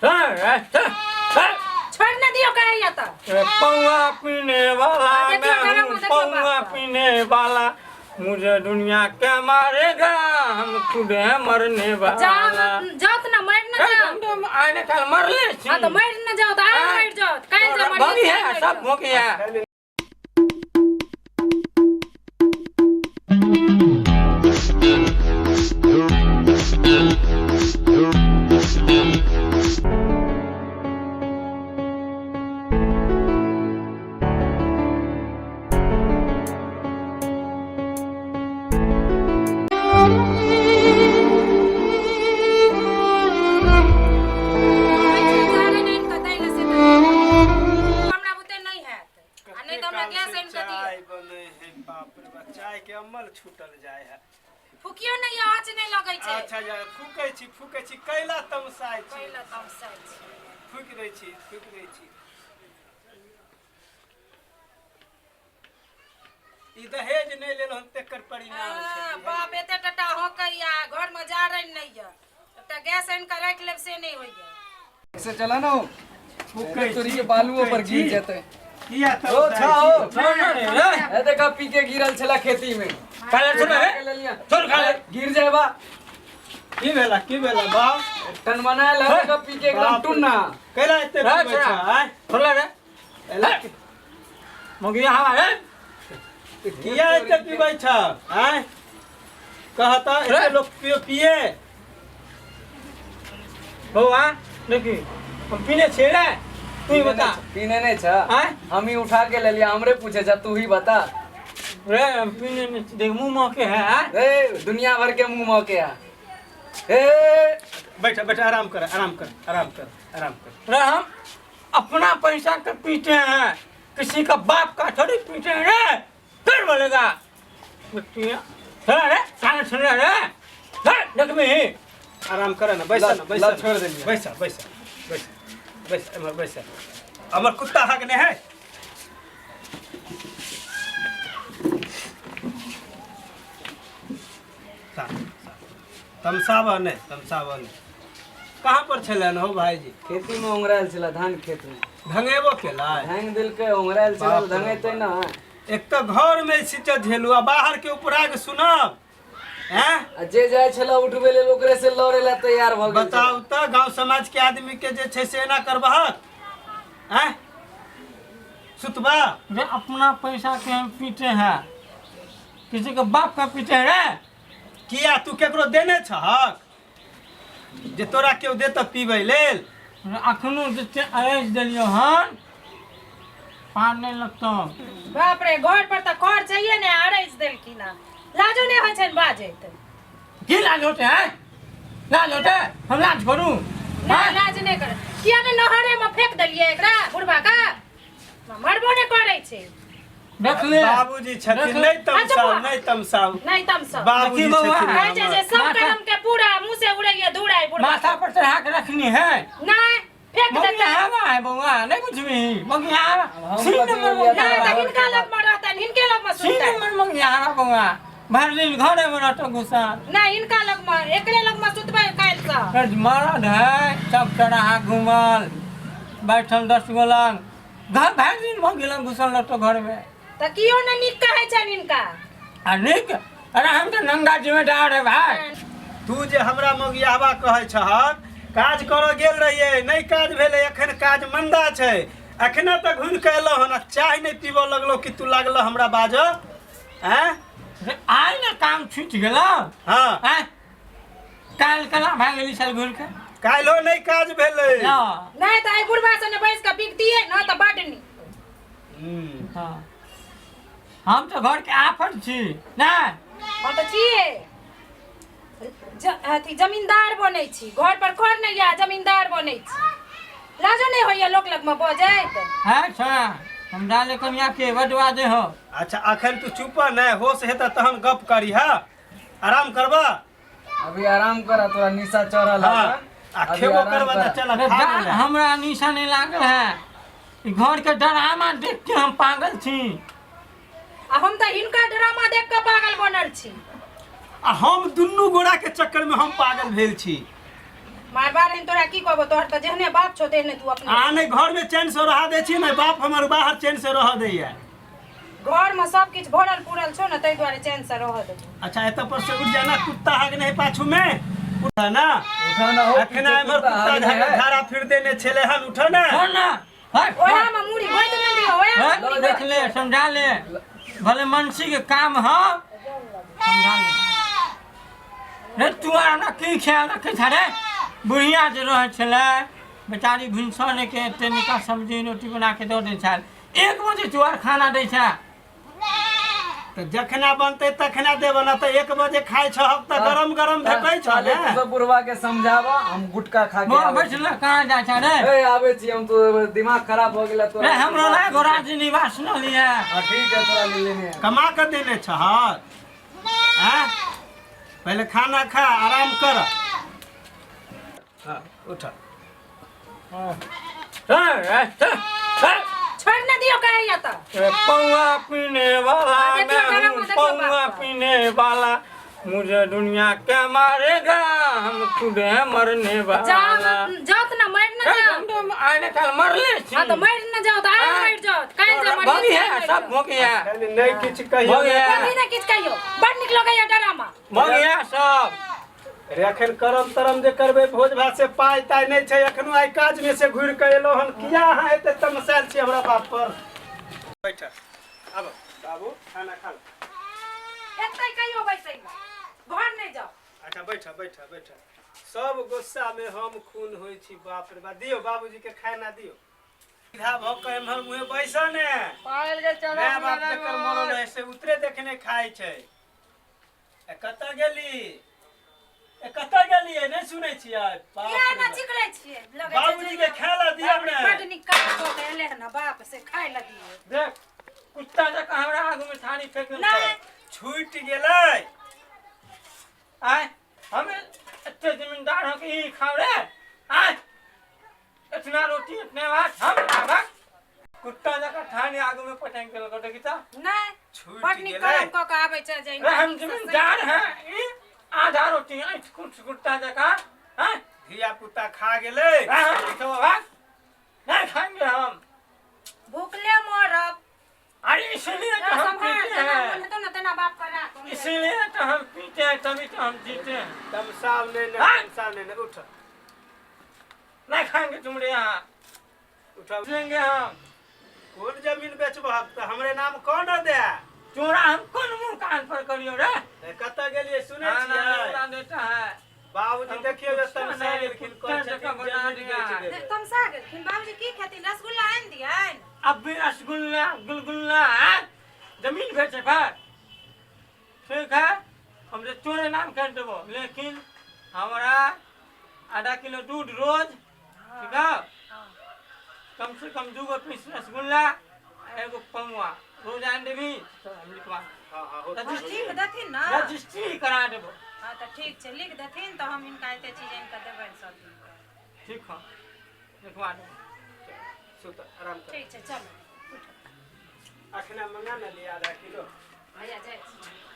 छोड़ न दियो कहे या तो पौवा पीने वाला मैं हूँ, पौवा पीने वाला, मुझे दुनिया क्या मारेगा, हम खुद है मरने वाला। जाओ तो ना मर न जाओ, आने कल मर ले। हाँ तो मर न जाओ तो आए मर जाओ, कहीं जा मर है सब हो गया। चाय के अमल छूटल जाय है। फुकियो नहीं आँच नहीं लगे छे। अच्छा जा फुकै छी कैला तमसाय छी। फुक दै छी। ई दहेज नहीं लेल हम तेकर परिणाम छै। बाप एते टटा हो कहिया घर में जा रही नहीं है। एकटा गैस इन का रख लेब से नहीं होइया। ऐसे चला ना फुकै तोरी के बालुओ पर गिर जेतै। किया त ओ छाओ ए देखा पी के गिरल छला खेती में। काले छोड़ रे, छोड़ काले गिर जाएबा। की भेला बा टन बना ले का पी के एकदम टुन्ना कैला एते पीबै छ आय छोड़ रे एला मगिया हमारे किया एते पीबै छ आय कहता एते लोग पिए बउआ देखी हम पीने छेड़े तू ही बता। पीने नहीं छ हम ही उठा के ले लिया, हमरे पूछे जा तू ही बता। रे हम पीने में देख मुंह मौके है ए दुनिया भर के मुंह मौके है। ए बैठ आराम कर। रे हम अपना पैसा का पीते हैं, किसी का बाप का थोड़ी पीते हैं रे। फिर बोलेगा बच्चियां चला रे कान सुन रे देख में ही आराम कर ना। बैठ छोड़ दे। बैठ हमर कुत्ता हगने है। तमसावन कहाँ पर छलन हो भाई जी? खेती में उंगराल छला, धान खेत में धंगेबो केला धान दिल के उंगराल छला धंगेते ना। एक तो घर में सिचत झेलू आ बाहर के उपराग सुनब हैं। जे जाय छला उठबे ले ओकरे से लड़े ला तैयार भ गेल। बताऊ त गांव समाज के आदमी के जे छै से एना करबहक हैं सुतबा। रे अपना पैसा के हम पीते हैं, किसी का बाप का पीते हैं रे। किया तू केकरो देने छहक जे तोरा केओ दे त पीबै लेल? अखनो जे अरेंज दिलियो हन पार नहीं लगता। बाप रे घर पर तो खर चाहिए ने अरेज देल की ना लाजो नहीं होय छन बाजे त की लाज होते हैं? लाज होते हम लाज करूं ना लाज नहीं कर किया ने नहरे में फेंक देलिए एकरा बुढ़बा का मरबो नहीं करे छे। देख ले बाबूजी छथिन नहीं तमसाऊ नहीं तमसाऊ बाबूजी छथिन कहे छे जे सब कर्म के पूरा मुंह से उड़ैया धुड़ाई बुढ़बा माथा पर चढ़ा के रखनी है। नहीं फेंक देता हवा है बउआ नहीं कुछ भी मगिया नहीं तो हिनका लग में रहता हिनके लग में सुनता मगिया बउआ भर दिन घरे में रहता गुस्सा नहीं इनका लग में एकरे लग में सुतबे काल सा मरद है सब चढ़ा घूमल बैठल 10 गो लग घर भर दिन भ गेल घुसल रहता घर में त कियो न निक कहे छन इनका आ निक। अरे हम तो नंगा जिम्मेदार है भाई। तू जे हमरा मगियाबा कहै छहक काज कर गेल रहिए नहीं काज भेले एखन काज मंदा छै अखने तक घुर के एलो हन चाय नहीं पीबो लगलो कि तू लागलो हमरा बाज हैं। आई ना काम छूट गेलो हां काल कला भाग गेली साल घुर के काल्हो नहीं काज भेले नहीं त आई बुढ़बा सने बैस के पीक दिए न त बाटनी। हां हम तो घर के आफत छी ना हम त छिए अथी जमींदार बनै छी घर पर खर नहीं या जमींदार बनै छी लाजो नहीं होइया लोक लग में ब जाइत है छोरा हम डाले कनिया के बटवा दे हो। अच्छा अखन तू चुप न होश हेता तहन गप करी हा आराम करबा। अभी आराम करा तोरा निशा चढ़ल है। आ खेबो करबा त चल खा ले। हमरा निशा नहीं लागल है घर के ड्रामा देख के हम पागल छी। हम त हिनका ड्रामा देख के पागल बनल छी। हम दुन्नू गोरा के चक्कर में हम पागल भेल छी। मार बार हैं तोरा की कहबो तोहर त जेहने बाप छो तेहने तू अपने आ नहीं घर में चैन से रह दे छी नहीं बाप हमर बाहर चैन से रह दैया। घर में सब किछ भरल पूरल छो न तै द्वारे चैन से रह दे। अच्छा एत पर से उठ जाना कुत्ता हाग नहीं पाछू में उठा ना उठा ना हो अखना हमर कुत्ता धारा फिर देने छेले हन उठो ना छोड़ ना हट ओया में मुड़ी गोइत न दियो ओया में हट मुड़ी देख ले समझा ले भले मनसी के काम ह समझा ले रे तू ना की ख्याल रखे छे बुढ़िया जे रह छले बेचारी भिनसर के तनिका सब्जी रोटी बना के दो दे छल 1 बजे तू आर खाना दे छ तो जखना बनते तखना देब ना तो 1 बजे खाए छ हक त गरम गरम भेटै छ चले ने सब बुढ़वा के समझावा हम गुटखा खा के वो आवे बैठला कहां जा छ रे ए आवे छी हम तो दिमाग खराब हो गेला तो रे हमरो ना गोराजी निवास न लिया हां ठीक है तोरा ले लेने हैं। कमा के देने छ हैं पहले खाना खा आराम कर हां उठ छोड़ न दियो कहैया त पौआ पीने वाला देखियो मैं गरम हूँ, देखियो पौआ बाप। पीने वाला मुझे दुनिया क्या मारेगा हम खुद है मरने वाला जाओ त न मर न जाओ आने कल मरले छी हां त मर न जाओ त आज मर जाओ काल जा मर बनी है सब हो गया नहीं किछ कहियो हो गया कभी न किछ कहियो बड़ निक लगैया डरामा हो गया सब रे एखन करम तरम जे करबे भोज भात से पाई ताई नहीं छै एखनो आई काज में से घुर के एलो हन किया हां एते तमसाल छी हमरा बाप पर बैठ अब बाबू खाना खा एतै कहियो बैसै घर नहीं जाओ अच्छा बैठ बैठ बैठ सब गुस्सा में हम खून होई छी बाप रे बा दियो बाबूजी के खाना दियो सीधा भ के हमर मुंह बैसा ने पागल के चलो मैं बाप जकर मरल है से उतरे देखने खाई छै ए कत गेली ए कत गेली ए नहीं सुनै छियै बाप किया रे न बाप। चिकरै छियै लगै छै बाबूजी के खाना दियो ने बड निक काज क के एले न बाप से खाय ल दियो देख कुत्ता जका हमरा आगू में थारी फेंकल नहीं छूट गेलै आय हमें इतने जमींदार हो के ही खाओ रे आय इतना रोटी इतने भात हम खाबा कुत्ता जका थारी आगू में पटक के लगा देखी त नहीं छूट बड निक गेलै काम क के आबै छै जे रे हम जमींदार हैं ई आधा रोटी ऐठ कुत्ता जका हैं धिया पुता खा गेलै तो भाग नहीं खाएंगे हम भूखले मरब अरे इसलिए तो हम संभाल पीते जना हैं बोले तो न तना बाप का राख इसीलिए तो हम पीते हैं तभी तो हम जीते हैं तमसाव ने हाँ? तमसाव ने उठ नहीं खाएंगे तुम्हारे यहाँ उठा लेंगे हम कौन जमीन बेचबहक त हमरे नाम कौन दे चोरा हम कौन मुंह कान पर करियो रे कत गेलिए सुनै खाना छियै वाला देता है बाबूजी देखियो जे तमसा नहीं, गेलखिन कुत्ता कोन जकाँ छथिन बना जमीन दिया। बेच देबै तमसा गेलखिन बाबूजी की खेथिन रसगुल्ला आनि दियैन अब भी रसगुल्ला गुलगुल्ला है जमीन बेचे पर ठीक है हम तो चोरे नाम कर देबो लेकिन हमारा आधा किलो दूध रोज ठीक है कम से कम 2 पीस रसगुल्ला एगो पमुआ रोज आन देबी तो हम लिखवा हां हां हो ठीक देथिन ना रजिस्ट्री करा देबो हाँ तो ठीक छै लिख देथिन तो हम इनका एते चीज इनका देबै सब दिन के। ठीक है लिखवा देबो सुत आराम कर ठीक छै चलो अखना मंगा न लिया आधा किलो भैया जाइ छी।